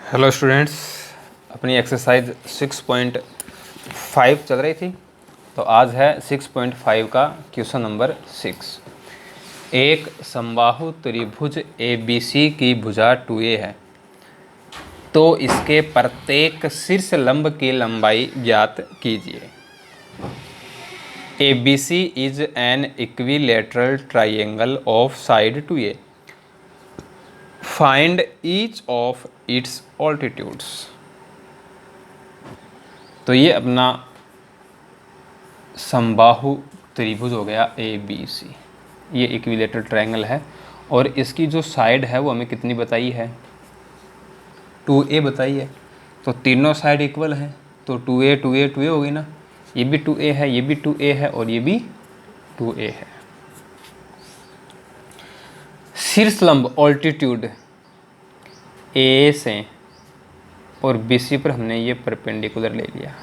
Hello students, अपनी exercise 6.5 चल रही थी। तो आज है 6.5 का क्वेश्चन नंबर 6। एक समबाहु त्रिभुज ABC की भुजा 2a है, तो इसके प्रत्येक शीर्ष लंब की लंबाई ज्ञात कीजिए। ABC is an equilateral triangle of side 2a। Find each of its altitudes. तो ये अपना समबाहु त्रिभुज हो गया ABC। ये इक्विलेटरल ट्रायंगल है और इसकी जो साइड है वो हमें कितनी बताई है, 2a बताई है। तो तीनों साइड इक्वल हैं, तो 2a 2a 2a होगी ना। ये भी 2a है, ये भी 2a है और ये भी 2a है। शीर्ष लंब ऑल्टीट्यूड A से और BC पर हमने ये परपेंडिकुलर ले लिया,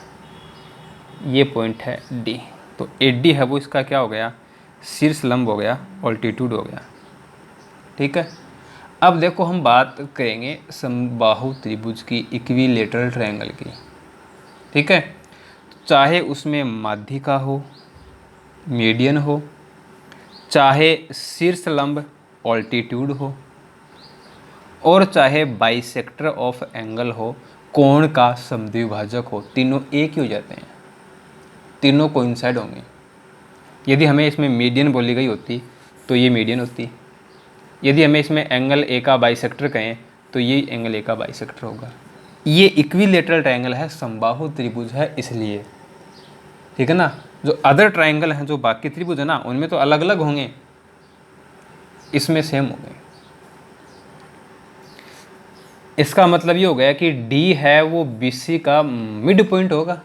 ये पॉइंट है D। तो AD है वो इसका क्या हो गया, शीर्ष लंब हो गया, ऑल्टीट्यूड हो गया। ठीक है। अब देखो हम बात करेंगे समबाहु त्रिभुज की, इक्विलेटरल ट्रायंगल की। ठीक है। चाहे उसमें माध्यिका हो, मीडियन हो, चाहे शीर्ष लंब ऑल्टीट्यूड हो, और चाहे बाइसेक्टर ऑफ एंगल हो, कोण का समद्विभाजक हो, तीनों एक ही हो जाते हैं, तीनों कोइंसाइड होंगे। यदि हमें इसमें मीडियन बोली गई होती तो ये मीडियन होती। यदि हमें इसमें एंगल ए का बाइसेक्टर कहें तो ये एंगल ए का बाइसेक्टर होगा। ये इक्विलेटरल ट्रायंगल है, समबाहु त्रिभुज है इसलिए। ठीक है ना। जो अदर ट्रायंगल हैं, जो बाकी त्रिभुज है ना, उनमें तो अलग अलग होंगे, इसमें सेम होंगे। इसका मतलब ये हो गया कि डी है वो BC का मिड पॉइंट होगा,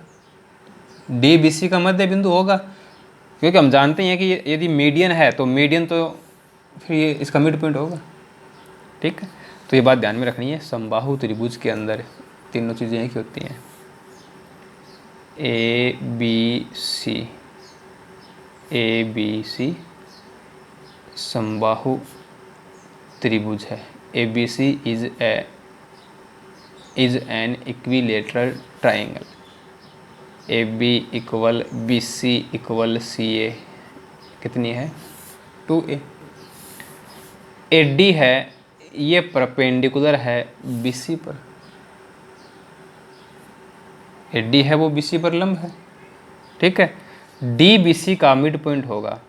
डी BC का मध्य बिंदु होगा, क्योंकि हम जानते हैं कि यदि मीडियन है तो मीडियन तो फिर ये इसका मिड पॉइंट होगा। ठीक है। तो ये बात ध्यान में रखनी है, समबाहु त्रिभुज के अंदर तीनों चीज़ें एक ही होती हैं। ABC समबाहु त्रिभुज है। ABC is an equilateral triangle. AB equal BC equal CA कितनी है, 2a। AD है ये परपेंडिकुलर है BC पर, AD है वो BC पर लंब है। ठीक है। DBC का मिड पॉइंट होगा,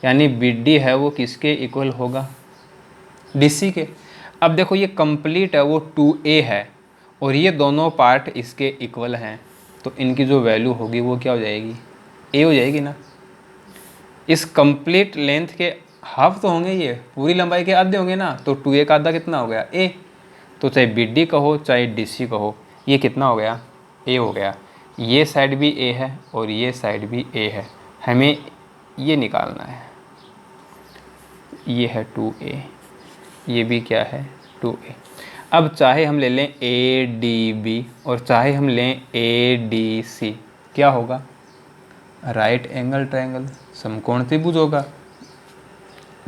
यानी BD है वो किसके इक्वल होगा, DC के। अब देखो ये कंप्लीट है वो 2a है और ये दोनों पार्ट इसके इक्वल हैं, तो इनकी जो वैल्यू होगी वो क्या हो जाएगी, a हो जाएगी ना। इस कंप्लीट लेंथ के हाफ तो होंगे, ये पूरी लंबाई के आधे होंगे ना, तो 2a का आधा कितना हो गया, a। तो चाहे BD कहो चाहे DC कहो, ये कितना हो गया, a हो गया। ये साइड भी a है और ये साइड भी a है, हमें ये निकालना है। ये है 2a, ये भी क्या है 2a। अब चाहे हम ले लें ADB और चाहे हम लें ADC, क्या होगा, राइट एंगल ट्रायंगल, समकोण त्रिभुज होगा,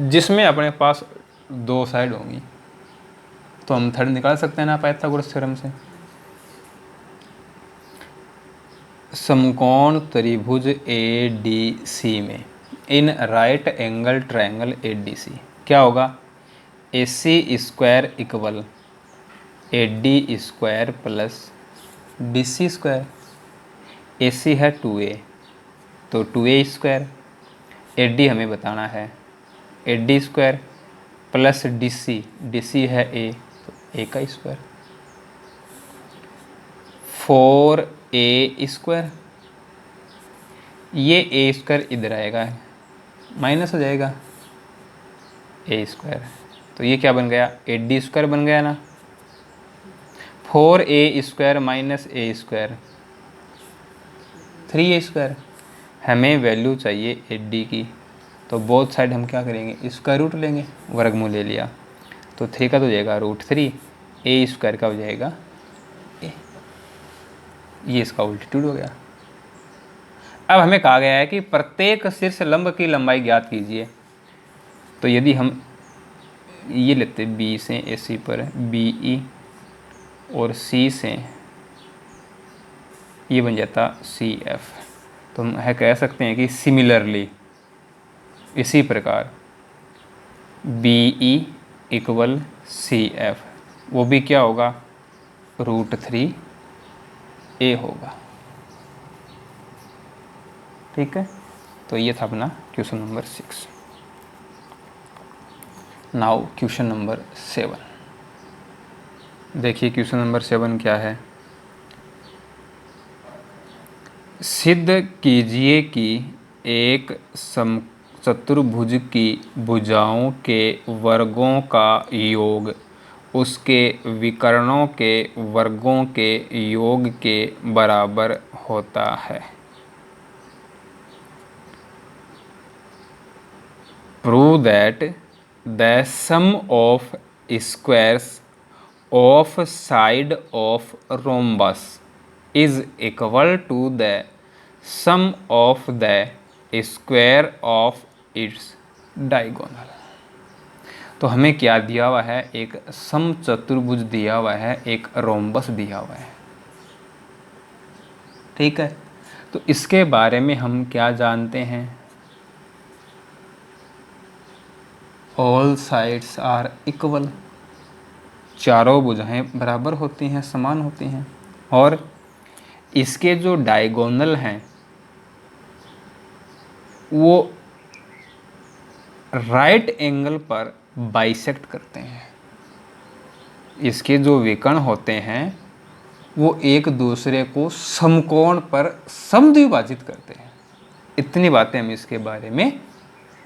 जिसमें अपने पास दो साइड होंगी। तो हम थर्ड निकाल सकते हैं ना पाइथागोरस थ्योरम से। समकोण त्रिभुज ADC में इन राइट एंगल ट्रायंगल ADC क्या होगा, AC square equal AD square plus BC square. AC है 2a तो 2a स्क्वायर, AD हमें बताना है AD स्क्वायर प्लस DC है a तो a का स्क्वायर, 4a स्क्वायर। ये a स्क्वायर इधर आएगा, माइनस हो जाएगा a स्क्वायर, तो ये क्या बन गया, AD स्क्वायर बन गया ना। 4a square minus a square 3a square. हमें वैल्यू चाहिए AD की, तो बोथ साइड हम क्या करेंगे, स्क्वायर रूट लेंगे, वर्गमूल ले लिया, तो 3 का तो हो जाएगा √3, a स्क्वायर का हो जाएगा a। ये इसका ऑल्टीट्यूड हो गया। अब हमें कहा गया है कि प्रत्येक शीर्ष लंब की लंबाई ज्ञात कीजिए। तो यदि हम ये लेते B से AC पर BE और सी से ये बन जाता सी एफ। तो हम है कह सकते हैं कि सिमिलरली इसी प्रकार B E equal C F, वो भी क्या होगा, √3a होगा। ठीक है, तो ये था अपना question number 6। Now question number 7। देखिए क्वेश्चन नंबर 7 क्या है। सिद्ध कीजिए कि एक समचतुर्भुज की भुजाओं के वर्गों का योग उसके विकर्णों के वर्गों के योग के बराबर होता है। Prove that the sum of squares of side of rhombus is equal to the sum of the square of its diagonal। तो हमें क्या दिया हुआ है, एक समचतुर्भुज दिया हुआ है, एक रोम्बस दिया हुआ है। ठीक है, तो इसके बारे में हम क्या जानते हैं, ऑल साइड्स आर इक्वल, चारों भुजाएं बराबर होती हैं, समान होती हैं, और इसके जो डायगोनल हैं वो राइट एंगल पर बाइसेक्ट करते हैं। इसके जो विकर्ण होते हैं वो एक दूसरे को समकोण पर समद्विभाजित करते हैं। इतनी बातें हम इसके बारे में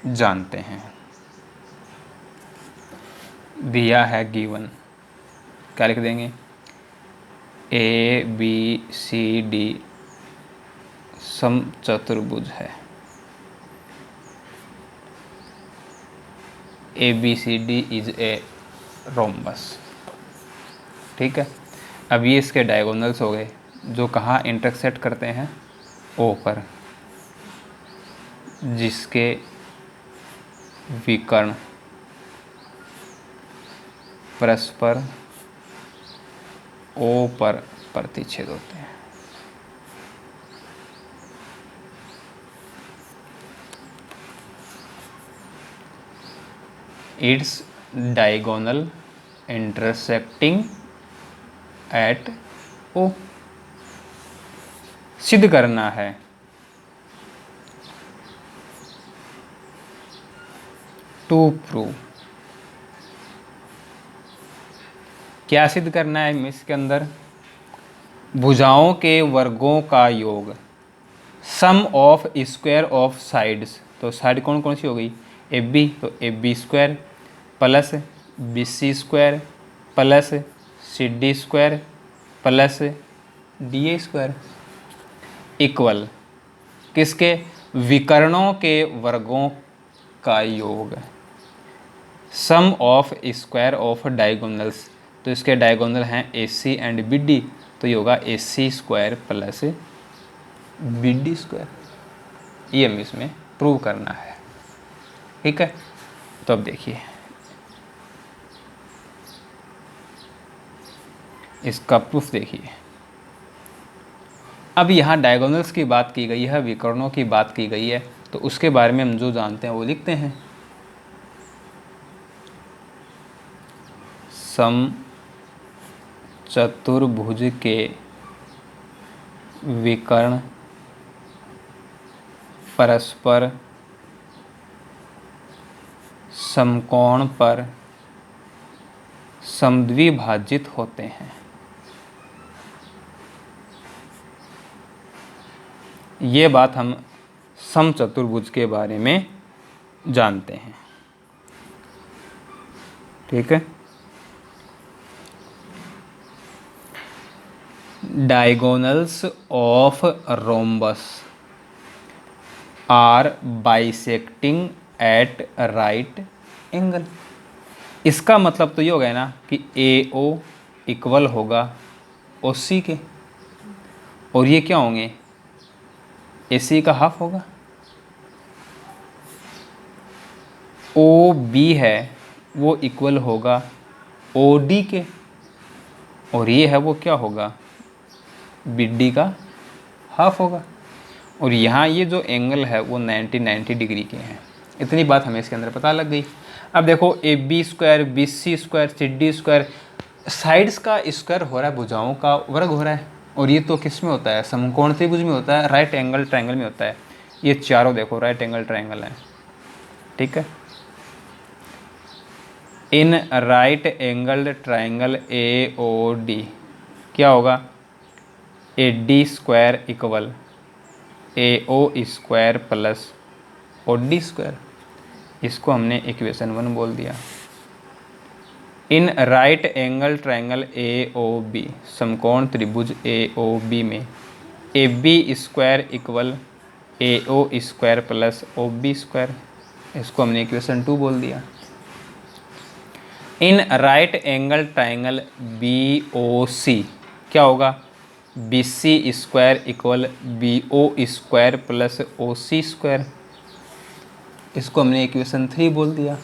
जानते हैं। दिया है गिवन, क्या लिख देंगे, ए बी सी डी समचतुर्भुज है, A B C D is a rhombus. ठीक है, अब ये इसके डायगोनल्स हो गए जो कहाँ इंटरसेक्ट करते हैं, ओ पर, जिसके विकर्ण परस्पर ओ पर प्रतिच्छेद होते हैं। इट्स डायगोनल इंटरसेक्टिंग एट ओ, सिद्ध करना है। टू प्रूव, क्या सिद्ध करना है इसके अंदर, भुजाओं के वर्गों का योग, sum of square of sides, तो साइड कौन कौन सी हो गई, ए बी, तो A B square plus B C square plus C D square plus D A square equal किसके, विकर्णों के वर्गों का योग, sum of square of diagonals, तो इसके डायगोनल हैं A C and B D, तो ये होगा A C square plus B D square. ये हमें इसमें प्रूव करना है। ठीक है, तो अब देखिए इसका प्रूफ देखिए। अब यहाँ डायगोनल्स की बात की गई है, विकर्णों की बात की गई है, तो उसके बारे में हम जो जानते हैं वो लिखते हैं। सम चतुर्भुज के विकर्ण परस्पर समकोण पर समद्विभाजित होते हैं। ये बात हम समचतुर्भुज के बारे में जानते हैं। ठीक है, diagonals of rhombus are bisecting at right angle. इसका मतलब तो ये हो गया ना कि ए ओ इक्वल होगा ओ सी के, और ये क्या होंगे, ए सी का हाफ होगा। ओ बी है वो इक्वल होगा ओ डी के, और ये है वो क्या होगा, BD का हाफ होगा। और यहाँ ये जो एंगल है वो 90 डिग्री के हैं। इतनी बात हमें इसके अंदर पता लग गई। अब देखो AB square, BC square, CD square, sides का स्क्वायर हो रहा है, भुजाओं का वर्ग हो रहा है। और ये तो किस में होता है, समकोण त्रिभुज में होता है, राइट एंगल ट्रायंगल में होता है। ये चारों देखो राइट एंगल ट्रायंगल है, ठीक है। इन राइट एंगल ट्रायंगल AOD क्या होगा, AD square equal AO square plus OD square. इसको हमने इक्वेशन 1 बोल दिया। इन राइट एंगल ट्रायंगल AOB, समकोण त्रिभुज AOB में AB square equal AO square plus OB square, इसको हमने इक्वेशन 2 बोल दिया। इन राइट एंगल ट्रायंगल BOC क्या होगा, BC square equal BO square plus OC square, इसको हमने इक्वेशन 3 बोल दिया।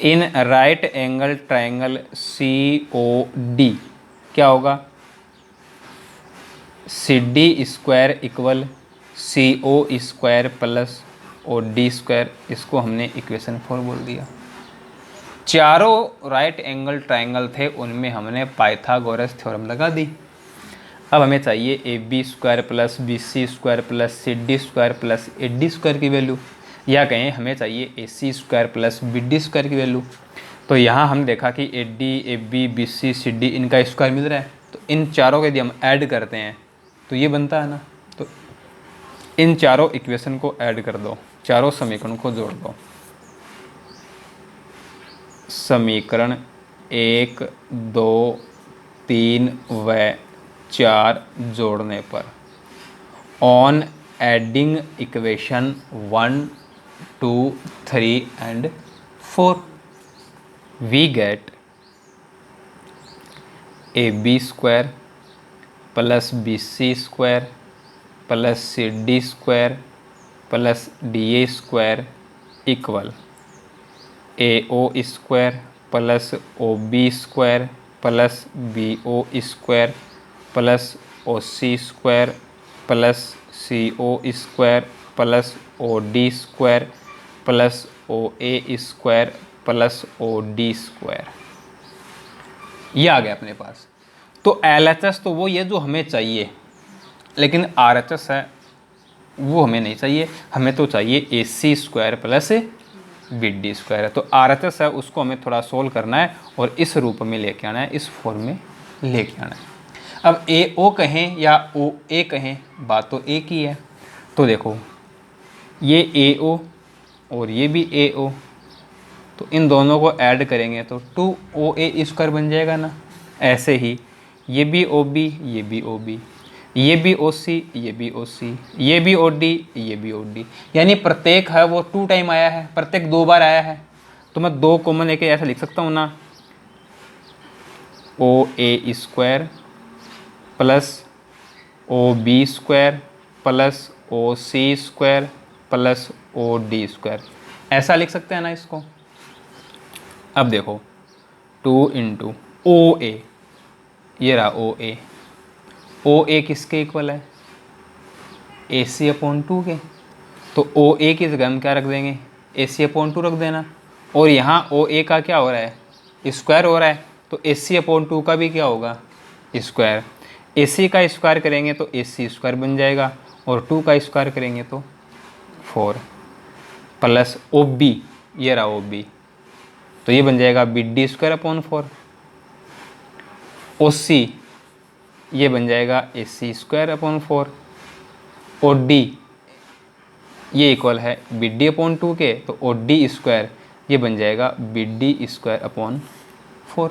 इन राइट एंगल ट्रायंगल COD क्या होगा, CD square equal CO square plus OD square, इसको हमने इक्वेशन 4 बोल दिया। चारों राइट एंगल ट्रायंगल थे, उनमें हमने पाइथागोरस थ्योरम लगा दी। अब हमें चाहिए AB square plus BC square plus CD square plus AD square की वैल्यू, या कहें हमें चाहिए AC square plus BD square की वैल्यू। तो यहाँ हम देखा कि AD, AB, BC, CD इनका स्क्वायर मिल रहा है, तो इन चारों के यदि हम ऐड करते हैं तो ये बनता है ना। तो इन चारों इक्वेशन को ऐड कर दो, चारों समीकरण को जोड़ दो। समीकरण 1, 2, 3 व 4 जोड़ने पर, on adding equation 1, 2, 3 and 4 we get AB square plus BC square plus CD square plus DA square equal AO square plus OB square plus BO square plus OC square plus CO square plus OD square plus OA square plus OD square. ये आ गया अपने पास। तो LHS तो वो ये जो हमें चाहिए, लेकिन RHS है वो हमें नहीं चाहिए, हमें तो चाहिए AC square plus BD square है। तो RHS है उसको हमें थोड़ा सोल्व करना है और इस रूप में लेके आना है, इस फॉर्म में लेके आना है। अब AO कहें या OA कहें, बात तो एक ही है। तो देखो ये AO और ये भी AO, तो इन दोनों को ऐड करेंगे तो 2OA स्क्वायर बन जाएगा ना। ऐसे ही ये भी OB, ये भी OB, ये भी OC, ये भी OC, ये भी OD, ये भी OD, यानी प्रत्येक है वो 2 टाइम आया है, प्रत्येक 2 बार आया है। तो मैं 2 कॉमन लेके ऐसा लिख सकता हूँ ना, OA square plus OB square plus OC square plus OD square, ऐसा लिख सकते हैं ना इसको। अब देखो 2 इंटू OA, ये रहा OA, OA किसके इक्वल है, AC/2 के। तो OA की जगह हम क्या रख देंगे, AC/2 रख देना। और यहाँ OA का क्या हो रहा है, स्क्वायर हो रहा है, तो AC/2 का भी क्या होगा, स्क्वायर। AC का स्क्वायर करेंगे तो AC स्क्वायर बन जाएगा, और 2 का स्क्वायर करेंगे तो 4 प्लस OB, ये रहा OB, तो ये बन जाएगा BD स्क्वायर/4। OC ये बन जाएगा AC स्क्वायर/4। OD ये इक्वल है BD/2 के, तो OD स्क्वायर ये बन जाएगा BD स्क्वायर/4।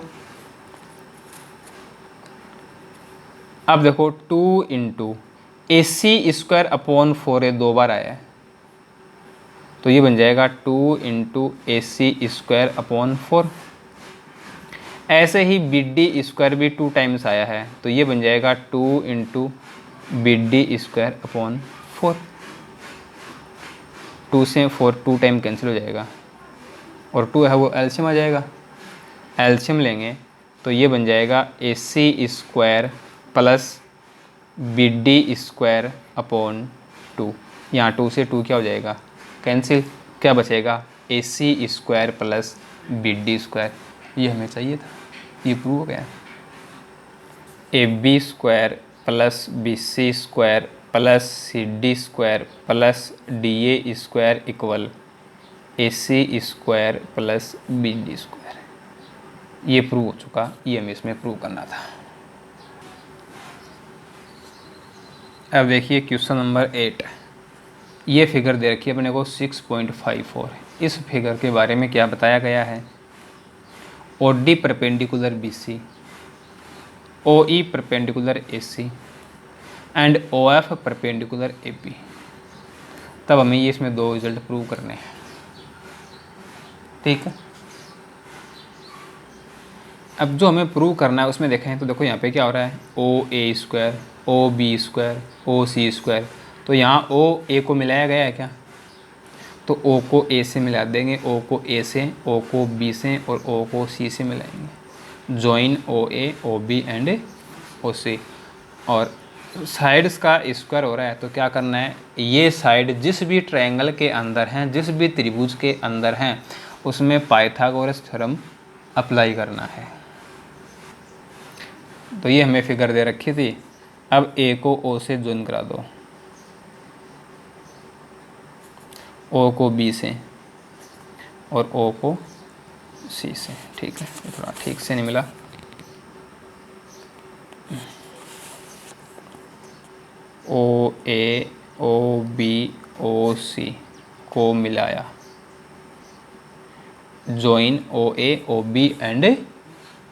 अब देखो 2 इंटू AC स्क्वायर/4, ये 2 बार आया है, तो ये बन जाएगा 2 इंटू AC स्क्वायर/4। ऐसे ही BD स्क्वायर भी 2 टाइम्स आया है, तो ये बन जाएगा 2 इंटू BD स्क्वायर/4। 2 से 4 2 टाइम कैंसिल हो जाएगा, और 2 है वो एलसीएम आ जाएगा। एलसीएम लेंगे तो ये बन जाएगा A C square plus B D square upon 2। यहाँ 2 से 2 क्या हो जाएगा, कैंसिल, क्या बचेगा, A C square plus B D square. ये हमें चाहिए था, ये प्रूव हो गया। A B square plus B C square plus C D square plus D A square equal A C square plus B D square. ये prove हो चुका, ये हमें इसमें प्रूव करना था। अब देखिए क्वेश्चन नंबर 8। ये फिगर दे रखी है अपने को 6.54। इस फिगर के बारे में क्या बताया गया है, O D perpendicular B C, O E perpendicular A C and O F perpendicular A P. तब हमें ये इसमें 2 रिजल्ट प्रूव करने हैं, ठीक है। अब जो हमें प्रूव करना है उसमें देखें तो देखो यहाँ पे क्या हो रहा है, ओ A square, O B square, O C square. तो यहाँ ओ ए को मिलाया गया है क्या, तो ओ को ए से मिला देंगे, ओ को ए से, ओ को बी से और ओ को सी से मिलाएंगे। Join O A, O B and O C. और साइड्स का स्क्वायर हो रहा है तो क्या करना है, ये साइड जिस भी ट्रायंगल के अंदर हैं, जिस भी त्रिभुज के अंदर हैं, उसमें पाइथागोरस थ्योरम अप्लाई करना है। तो ये हमें फिगर दे रखी थी। अब ए को ओ से ज्वाइन करा दो, ओ को बी से और ओ को सी से, ठीक है। थोड़ा ठीक से नहीं मिला। ओ A, O B, O C को मिलाया, join O A, O B and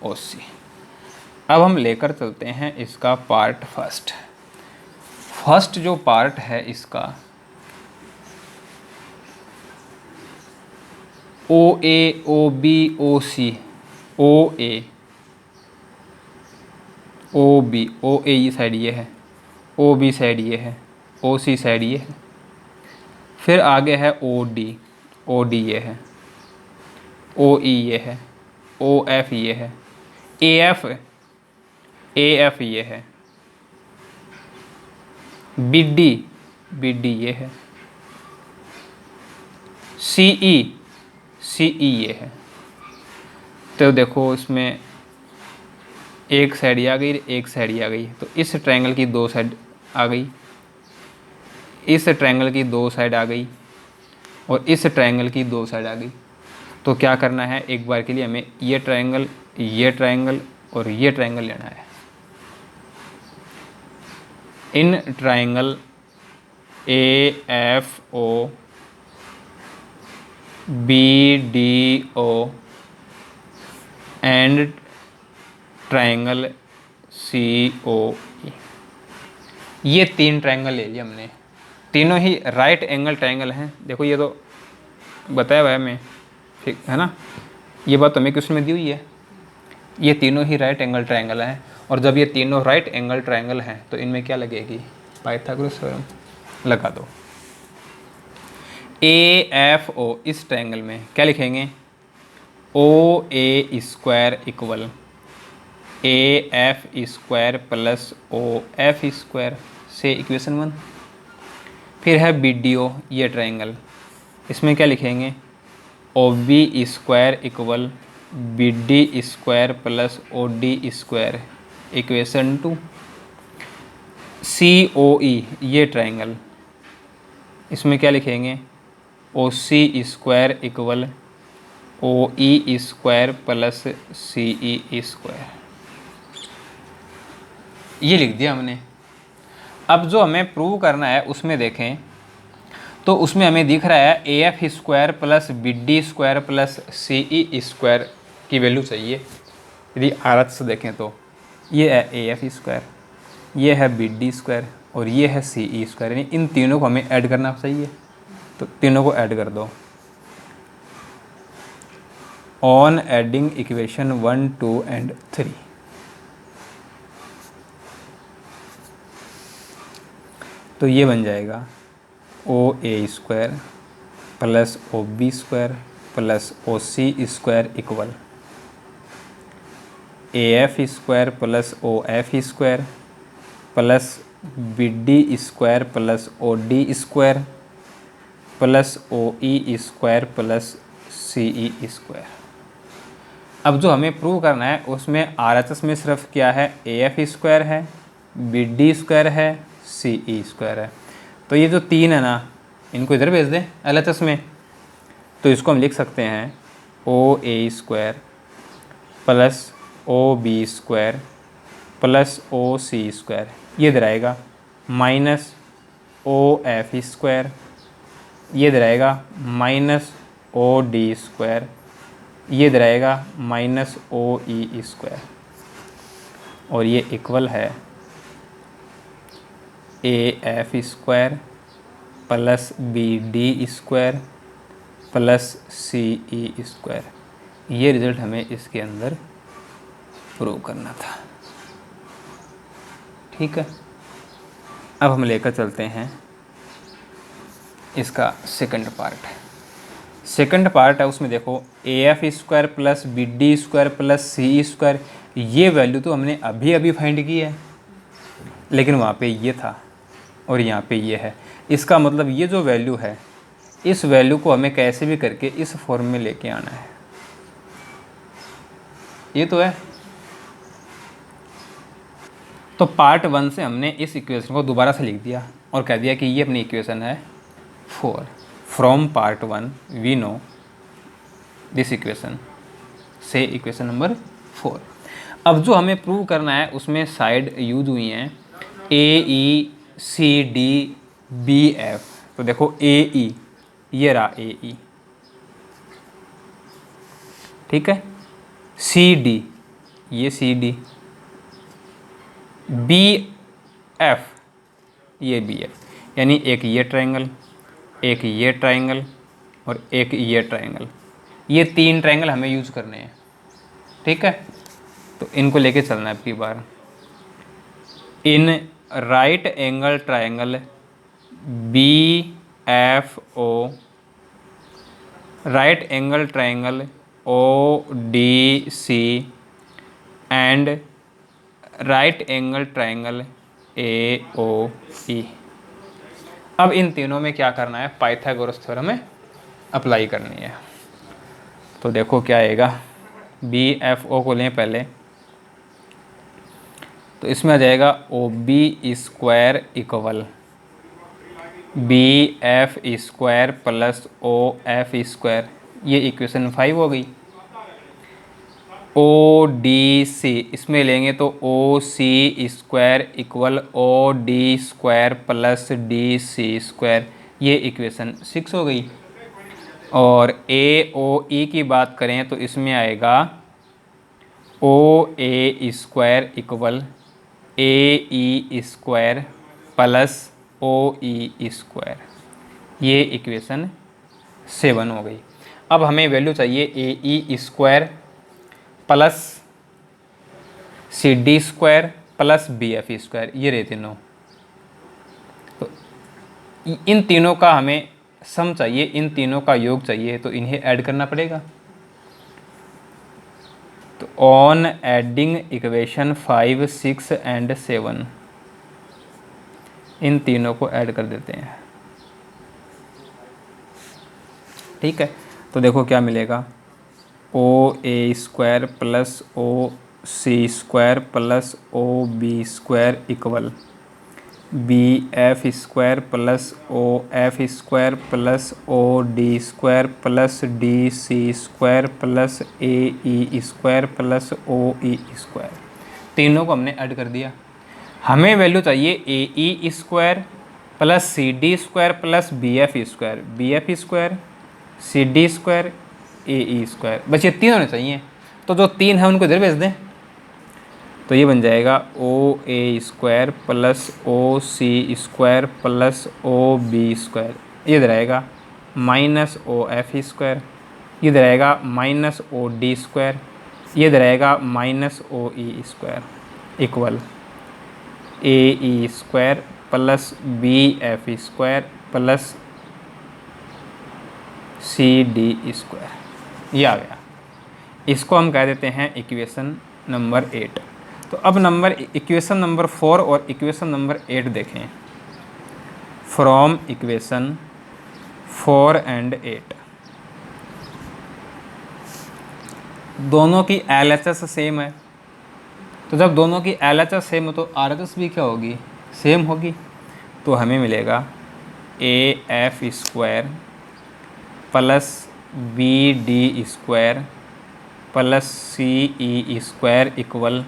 O C. अब हम लेकर चलते हैं इसका पार्ट फर्स्ट। फर्स्ट जो पार्ट है इसका, ओ A, O B, O C, O A, O B, ओ ए ये साइड ये है, ओ बी साइड ये है, ओ सी साइड ये है। फिर आगे है ओ डी, ओ डी ये है, ओ ई ये है, ओ एफ ये है, ए एफ ये है, बी डी ये है, सी ई ये है। तो देखो इसमें एक साइड ये आ गई, एक साइड ये आ गई। तो इस ट्रायंगल की 2 साइड आ गई, इस ट्रायंगल की 2 साइड आ गई और इस ट्रायंगल की 2 साइड आ गई। तो क्या करना है, एक बार के लिए हमें ये ट्रायंगल और ये ट्रायंगल लेना है। In triangle A F O, B D O and triangle C O E, ये 3 ट्रायंगल ले लिए हमने। तीनों ही राइट एंगल ट्रायंगल हैं। देखो ये तो बताया हुआ है हमें, ठीक है ना, ये बात हमें क्वेश्चन में दी हुई है। ये तीनों ही राइट एंगल ट्रायंगल हैं और जब ये तीनों राइट एंगल ट्रायंगल हैं तो इनमें क्या लगेगी, पाइथागोरस थ्योरम लगा दो। ए एफ ओ, इस ट्रायंगल में क्या लिखेंगे, O A square equal A F square plus O F square से इक्वेशन 1। फिर है बी डी ओ, ये ट्रायंगल, इसमें क्या लिखेंगे, O B square equal B D square plus O D square equation 2। C O E, ये ट्रायंगल, इसमें क्या लिखेंगे, O C square equal O E square plus C E square. ये लिख दिया हमने। अब जो हमें प्रूव करना है उसमें देखें तो उसमें हमें दिख रहा है A F square plus B D square plus C E square की वैल्यू चाहिए। यदि आरत से देखें तो ये है ए एफ स्क्वायर, ये है बी डी स्क्वायर और ये है सी ई स्क्वायर, यानी इन तीनों को हमें ऐड करना चाहिए। तो तीनों को ऐड कर दो। ऑन एडिंग इक्वेशन 1, 2 एंड 3, तो ये बन जाएगा O A square plus O B square plus O C square equal A F square plus O F square plus B D square plus O D square plus O E square plus C E square. अब जो हमें prove करना है उसमें R H S में सिर्फ क्या है, ए एफ स्क्वायर है, बी डी स्क्वायर है, सी ई स्क्वायर है। तो ये जो तीन है ना, इनको इधर भेज दें एल एच एस में, तो इसको हम लिख सकते हैं O A square plus O B square plus O C square, ये इधर आएगा माइनस ओ एफ स्क्वायर, ये इधर आएगा माइनस ओ डी स्क्वायर, ये इधर आएगा माइनस ओ ई स्क्वायर, और ये इक्वल है A F square plus B D square plus C E square. ये रिज़ल्ट हमें इसके अंदर प्रूव करना था। ठीक है, अब हम लेकर चलते हैं इसका सेकंड पार्ट। सेकंड पार्ट है, उसमें देखो A F square plus B D square plus C square, ये वैल्यू तो हमने अभी अभी फाइंड की है, लेकिन वहाँ पे ये था और यहाँ पे ये है। इसका मतलब ये जो वैल्यू है, इस वैल्यू को हमें कैसे भी करके इस फॉर्म में लेके आना है। ये तो है। तो पार्ट 1 से हमने इस इक्वेशन को दोबारा से लिख दिया और कह दिया कि ये अपनी इक्वेशन है 4। From part 1 we know this equation से इक्वेशन नंबर 4। अब जो हमें प्रूव करना है उसमें साइड यूज हुई हैं ए ई सी डी बी एफ। तो देखो ए ई, ये रहा ए ई, ठीक है, सी डी, ये सी डी, बी एफ, ये बी एफ, यानी एक ये ट्रायंगल, एक ये ट्रायंगल और एक ये ट्रायंगल। ये 3 ट्रायंगल हमें यूज करने हैं। ठीक है, तो इनको लेके चलना है अब की बार। In right angle triangle B F O, right angle triangle O D C and right angle triangle A O E. अब इन तीनों में क्या करना है, पाइथागोरस थ्योरम में अप्लाई करनी है। तो देखो क्या आएगा, बी एफ ओ को लें पहले, तो इसमें आ जाएगा O B square equal B F square plus O F square, ये इक्वेशन 5 हो गई। ओ डी सी इसमें लेंगे तो O C square equal O D square plus D C square, ये इक्वेशन 6 हो गई। और ए ओ ई की बात करें तो इसमें आएगा O A square equal A E square plus O E square, ये इक्वेशन 7 हो गई। अब हमें वैल्यू चाहिए A E square plus C D square plus B F square, ये रहे तीनों। तो इन तीनों का हमें सम चाहिए, इन तीनों का योग चाहिए, तो इन्हें ऐड करना पड़ेगा। तो ऑन एडिंग इक्वेशन 5, 6 एंड 7, इन तीनों को ऐड कर देते हैं। ठीक है, तो देखो क्या मिलेगा, O A square plus O C square plus O B square equal B F square plus O F square plus O D square plus D C square plus A E square plus O E square. तीनों को हमने add कर दिया। हमें value चाहिए A E square plus C D square plus B F square C D square A E square, बस ये 3 होने चाहिए। तो जो 3 है उनको इधर भेज दें, तो ये बन जाएगा O A square plus O C square plus O B square, ये इधर आएगा माइनस ओ एफ स्क्वायर, ये इधर आएगा माइनस ओ डी स्क्वायर, ये इधर आएगा minus O E square equal A E square plus B F square plus C D square, ये आ गया। इसको हम कह देते हैं इक्वेशन नंबर 8। तो अब इक्वेशन नंबर 4 और इक्वेशन नंबर 8 देखें। फ्रॉम इक्वेशन 4 एंड 8 दोनों की LHS सेम है। तो जब दोनों की LHS सेम हो तो RHS भी क्या होगी, सेम होगी। तो हमें मिलेगा AF square plus BD square plus CE square equal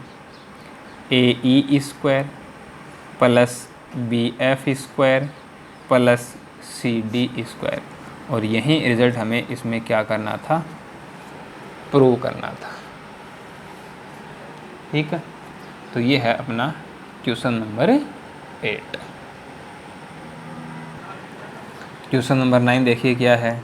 AE square plus BF square plus CD square. और यही रिज़ल्ट हमें इसमें क्या करना था, प्रूव करना था। ठीक है, तो ये है अपना क्वेश्चन नंबर 8। क्वेश्चन नंबर 9 देखिए क्या है।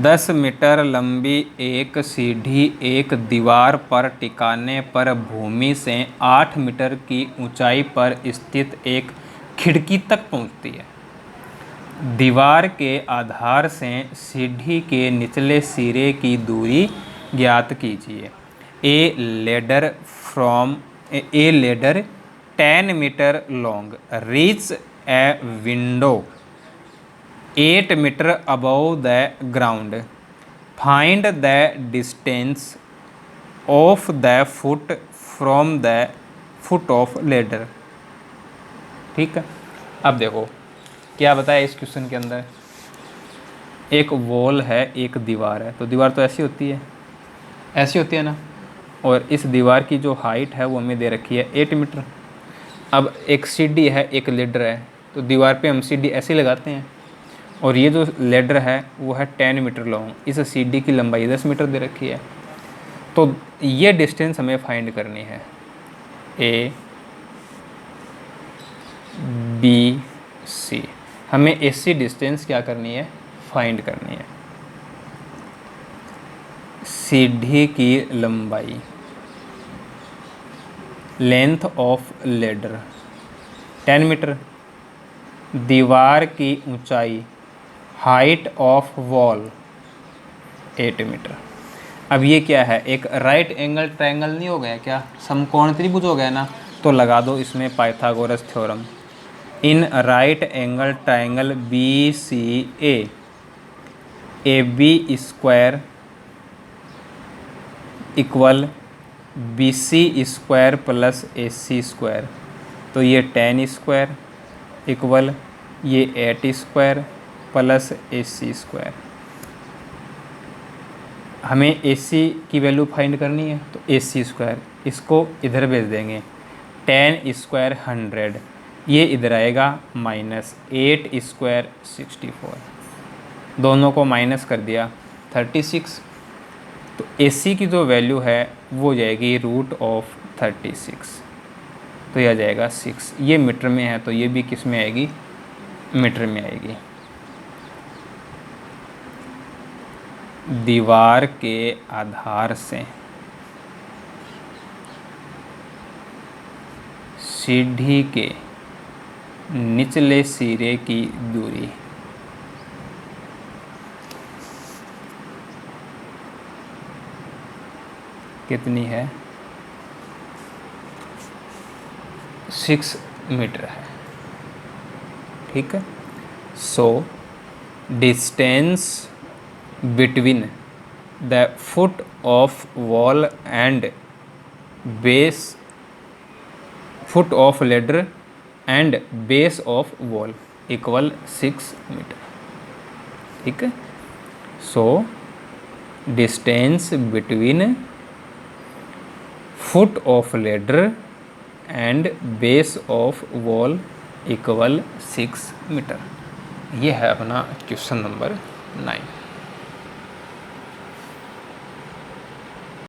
10 मीटर लंबी एक सीढ़ी एक दीवार पर टिकाने पर भूमि से 8 मीटर की ऊंचाई पर स्थित एक खिड़की तक पहुंचती है। दीवार के आधार से सीढ़ी के निचले सिरे की दूरी ज्ञात कीजिए। A ladder 10 metre long reach a window 8 metre above the ground. Find the distance of the foot from the foot of ladder. ठीक है, अब देखो क्या बताया इस क्वेश्चन के अंदर। एक वॉल है, एक दीवार है। तो दीवार तो ऐसी होती है ना। और इस दीवार की जो हाइट है वो हमें दे रखी है 8 मीटर। अब एक सीढ़ी है, एक लेडर है। तो दीवार पे हम सीढ़ी ऐसे लगाते हैं। और ये जो लेडर है वो है 10 मीटर लॉन्ग। इस सीढ़ी की लंबाई 10 मीटर दे रखी है। तो ये डिस्टेंस हमें फाइंड करनी है। A B C हमें AC डिस्टेंस क्या करनी है, फाइंड करनी है। सीढ़ी की लंबाई लेंथ ऑफ लेडर 10 मीटर। दीवार की ऊंचाई हाइट ऑफ वॉल 8 मीटर। अब ये क्या है, एक राइट एंगल ट्रायंगल नहीं हो गया क्या, समकोण त्रिभुज हो गया ना। तो लगा दो इसमें पाइथागोरस थ्योरम। इन right angle triangle BCA AB square equal BC square plus AC square. तो ये 10 स्क्वायर इक्वल ये 8 स्क्वायर प्लस AC स्क्वायर। हमें AC की वैल्यू फाइंड करनी है। तो AC स्क्वायर इसको इधर भेज देंगे। 10 स्क्वायर 100, ये इधर आएगा माइनस 8 स्क्वायर 64। दोनों को माइनस कर दिया 36। तो AC की जो वैल्यू है वो जाएगी √36। तो यह जाएगा 6। ये मीटर में है तो ये भी किस में आएगी, मीटर में आएगी। दीवार के आधार से सीढ़ी के निचले सिरे की दूरी कितनी है, 6 मीटर है। ठीक है, so distance between the foot of wall and base foot of ladder and base of wall equal 6 metre. ठीक है, so distance between foot of ladder and base of wall equal 6 metre. ये है अपना question number 9।